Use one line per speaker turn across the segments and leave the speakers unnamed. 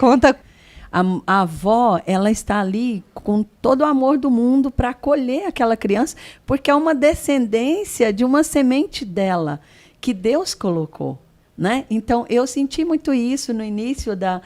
Conta.
A avó, ela está ali com todo o amor do mundo para acolher aquela criança, porque é uma descendência de uma semente dela, que Deus colocou, né? Então, eu senti muito isso no início da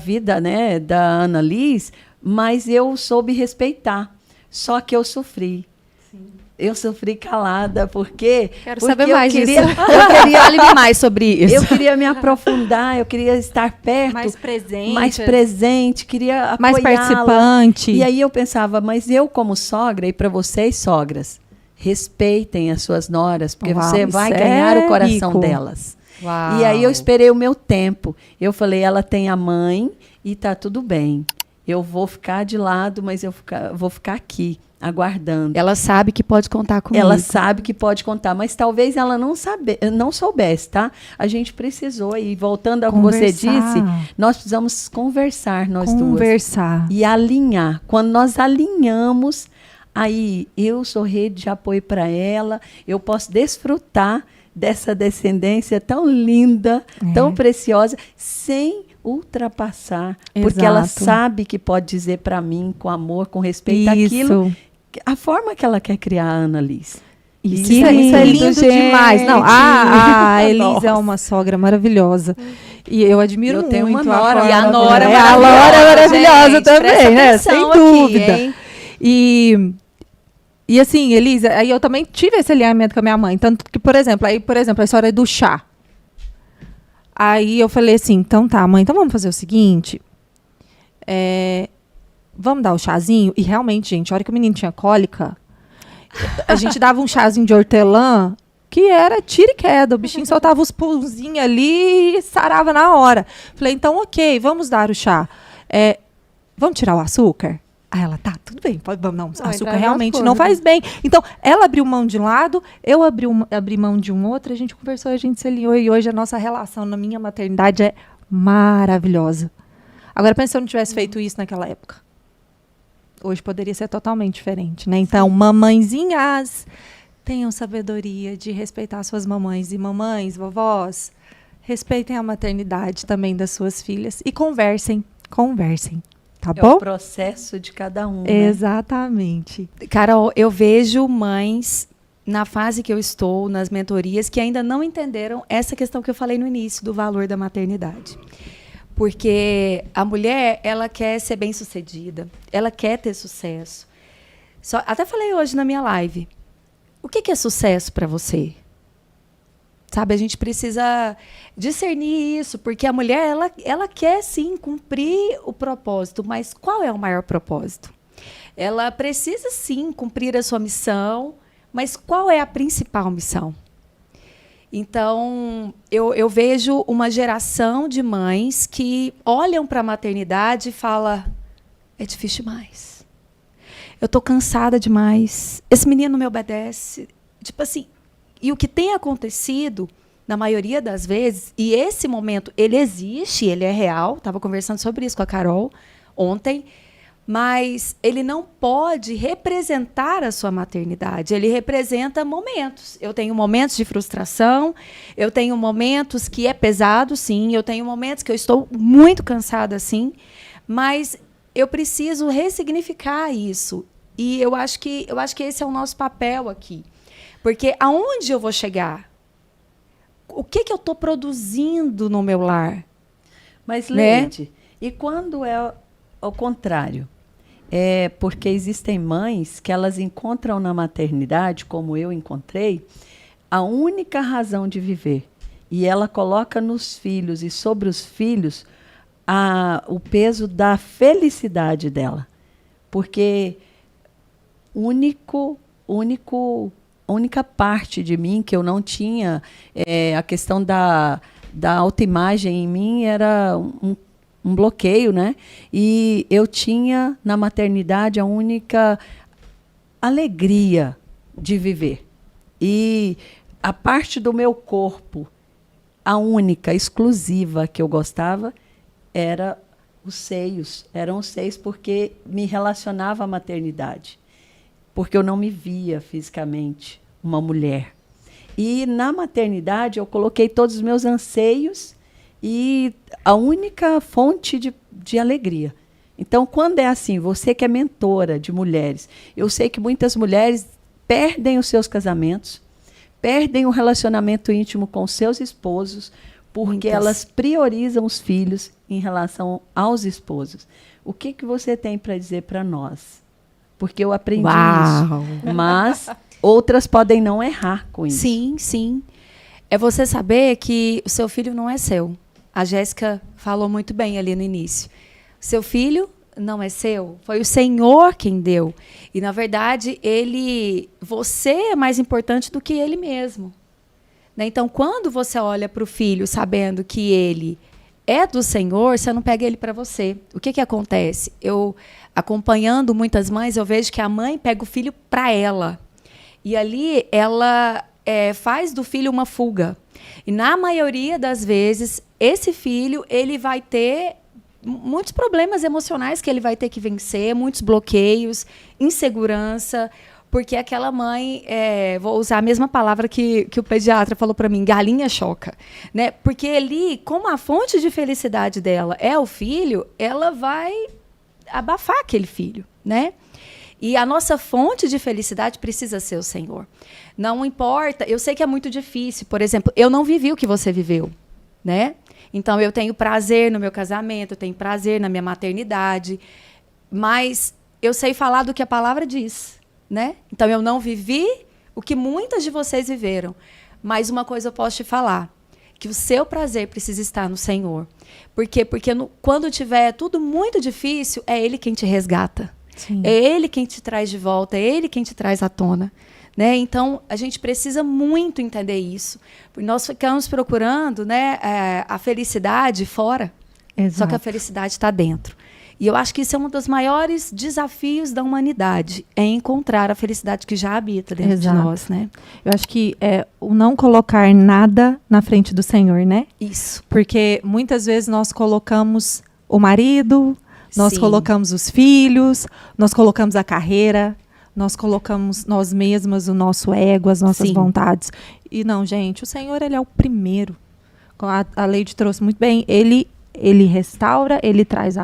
vida, né, da Ana Liz, mas eu soube respeitar. Só que eu sofri. Sim. Eu sofri calada, porque...
Quero saber mais disso.
Fale-me
mais sobre isso.
Eu queria me aprofundar, eu queria estar perto. Mais presente, queria apoiá-la.
Mais participante.
E aí eu pensava, mas eu como sogra, e para vocês, sogras, respeitem as suas noras, porque você vai ganhar o coração delas.
Uau.
E aí eu esperei o meu tempo. Eu falei, ela tem a mãe e tá tudo bem. Eu vou ficar de lado, mas vou ficar aqui, aguardando.
Ela sabe que pode contar comigo.
Ela sabe que pode contar, mas talvez ela não soubesse, tá? A gente precisou, e voltando ao que você disse, nós precisamos conversar, nós duas. E alinhar. Quando nós alinhamos, aí eu sou rede de apoio para ela, eu posso desfrutar dessa descendência tão linda, tão preciosa, sem ultrapassar, porque ela sabe que pode dizer para mim com amor, com respeito aquilo, a forma que ela quer criar a Ana Liz.
Isso é lindo demais. Não, a Elisa é uma sogra maravilhosa. E eu admiro muito.
Tenho uma nora,
e a Nora
é maravilhosa também, né? Sem dúvida.
Aqui,
e assim, Elisa, aí eu também tive esse alinhamento com a minha mãe, tanto que, por exemplo, a história do chá. Aí eu falei assim, então tá, mãe, então vamos fazer o seguinte, vamos dar o chazinho? E realmente, gente, a hora que o menino tinha cólica, a gente dava um chazinho de hortelã, que era tiro e queda, o bichinho soltava os pulzinhos ali e sarava na hora. Falei, então ok, vamos dar o chá. Vamos tirar o açúcar? Aí ela, tá, tudo bem, vamos, não, açúcar realmente não faz bem. Então, ela abriu mão de um lado, eu abri mão de um outro, a gente conversou, a gente se alinhou, e hoje a nossa relação na minha maternidade é maravilhosa. Agora, pensa se eu não tivesse feito isso naquela época. Hoje poderia ser totalmente diferente, né? Então, mamãezinhas, tenham sabedoria de respeitar suas mamães. E mamães, vovós, respeitem a maternidade também das suas filhas e conversem. Tá bom?
É o processo de cada um, né?
Exatamente.
Carol, eu vejo mães, na fase que eu estou, nas mentorias, que ainda não entenderam essa questão que eu falei no início, do valor da maternidade. Porque a mulher, ela quer ser bem-sucedida, ela quer ter sucesso. Até falei hoje na minha live, o que é sucesso para você? Sabe, a gente precisa discernir isso, porque a mulher, ela quer, sim, cumprir o propósito, mas qual é o maior propósito? Ela precisa, sim, cumprir a sua missão, mas qual é a principal missão? Então, eu vejo uma geração de mães que olham para a maternidade e falam, é difícil demais. Eu estou cansada demais. Esse menino não me obedece. Tipo assim, e o que tem acontecido, na maioria das vezes, e esse momento, ele existe, ele é real, estava conversando sobre isso com a Carol ontem, mas ele não pode representar a sua maternidade, ele representa momentos. Eu tenho momentos de frustração, eu tenho momentos que é pesado, sim, eu tenho momentos que eu estou muito cansada, sim, mas eu preciso ressignificar isso. E eu acho que esse é o nosso papel aqui. Porque aonde eu vou chegar? O que eu estou produzindo no meu lar?
Mas, Leide, e quando é ao contrário? É porque existem mães que elas encontram na maternidade, como eu encontrei, a única razão de viver. E ela coloca nos filhos e sobre os filhos o peso da felicidade dela. Porque a única parte de mim que eu não tinha, a questão da autoimagem em mim era um bloqueio, né? E eu tinha na maternidade a única alegria de viver. E a parte do meu corpo, a única, exclusiva que eu gostava, eram os seios porque me relacionava à maternidade. Porque eu não me via fisicamente uma mulher. E na maternidade eu coloquei todos os meus anseios e a única fonte de alegria. Então, quando é assim, você que é mentora de mulheres, eu sei que muitas mulheres perdem os seus casamentos, perdem o relacionamento íntimo com seus esposos, porque elas priorizam os filhos em relação aos esposos. O que você tem para dizer para nós? Porque eu aprendi isso, mas outras podem não errar com isso.
Sim, sim. É você saber que o seu filho não é seu. A Jéssica falou muito bem ali no início. Seu filho não é seu, foi o Senhor quem deu. E, na verdade, você é mais importante do que ele mesmo. Né? Então, quando você olha para o filho sabendo que ele é do Senhor, você não pega ele para você. O que acontece? Eu, acompanhando muitas mães, eu vejo que a mãe pega o filho para ela. E ali ela faz do filho uma fuga. E, na maioria das vezes, esse filho ele vai ter muitos problemas emocionais que ele vai ter que vencer, muitos bloqueios, insegurança, porque aquela mãe, vou usar a mesma palavra que o pediatra falou para mim, galinha choca, né? Porque ali, como a fonte de felicidade dela é o filho, ela vai abafar aquele filho, né? E a nossa fonte de felicidade precisa ser o Senhor. Não importa, eu sei que é muito difícil, por exemplo, eu não vivi o que você viveu, né? Então, eu tenho prazer no meu casamento, eu tenho prazer na minha maternidade, mas eu sei falar do que a palavra diz, né? Então, eu não vivi o que muitas de vocês viveram, mas uma coisa eu posso te falar, que o seu prazer precisa estar no Senhor. Por quê? Porque quando tiver tudo muito difícil, é Ele quem te resgata. Sim. É Ele quem te traz de volta, é Ele quem te traz à tona. Né? Então, a gente precisa muito entender isso. Nós ficamos procurando, né, a felicidade fora, Exato. Só que a felicidade está dentro. E eu acho que isso é um dos maiores desafios da humanidade, é encontrar a felicidade que já habita dentro Exato. De nós. Né?
Eu acho que é o não colocar nada na frente do Senhor, né?
Isso.
Porque muitas vezes nós colocamos o marido, nós Sim. colocamos os filhos, nós colocamos a carreira, nós colocamos nós mesmas, o nosso ego, as nossas Sim. vontades. E não, gente, o Senhor, Ele é o primeiro. A Leide trouxe muito bem. Ele restaura, Ele traz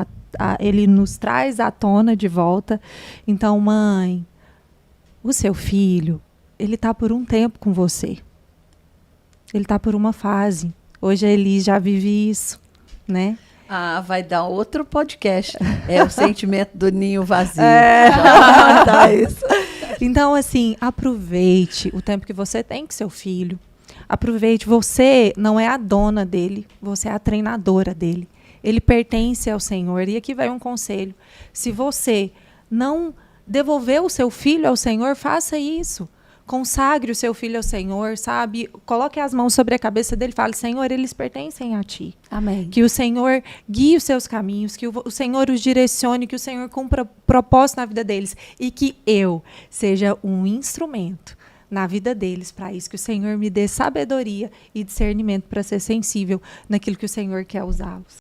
Ele nos traz à tona de volta. Então, mãe, o seu filho, ele está por um tempo com você. Ele está por uma fase. Hoje a Eli já vive isso, né?
Ah, vai dar outro podcast. É o sentimento do ninho vazio.
Tá isso. Então, assim, aproveite o tempo que você tem com seu filho. Aproveite. Você não é a dona dele, você é a treinadora dele. Ele pertence ao Senhor. E aqui vai um conselho. Se você não devolver o seu filho ao Senhor, faça isso. Consagre o seu filho ao Senhor, sabe? Coloque as mãos sobre a cabeça dele e fale, Senhor, eles pertencem a Ti.
Amém.
Que o Senhor guie os seus caminhos, que o Senhor os direcione, que o Senhor cumpra propósito na vida deles e que eu seja um instrumento na vida deles para isso, que o Senhor me dê sabedoria e discernimento para ser sensível naquilo que o Senhor quer usá-los.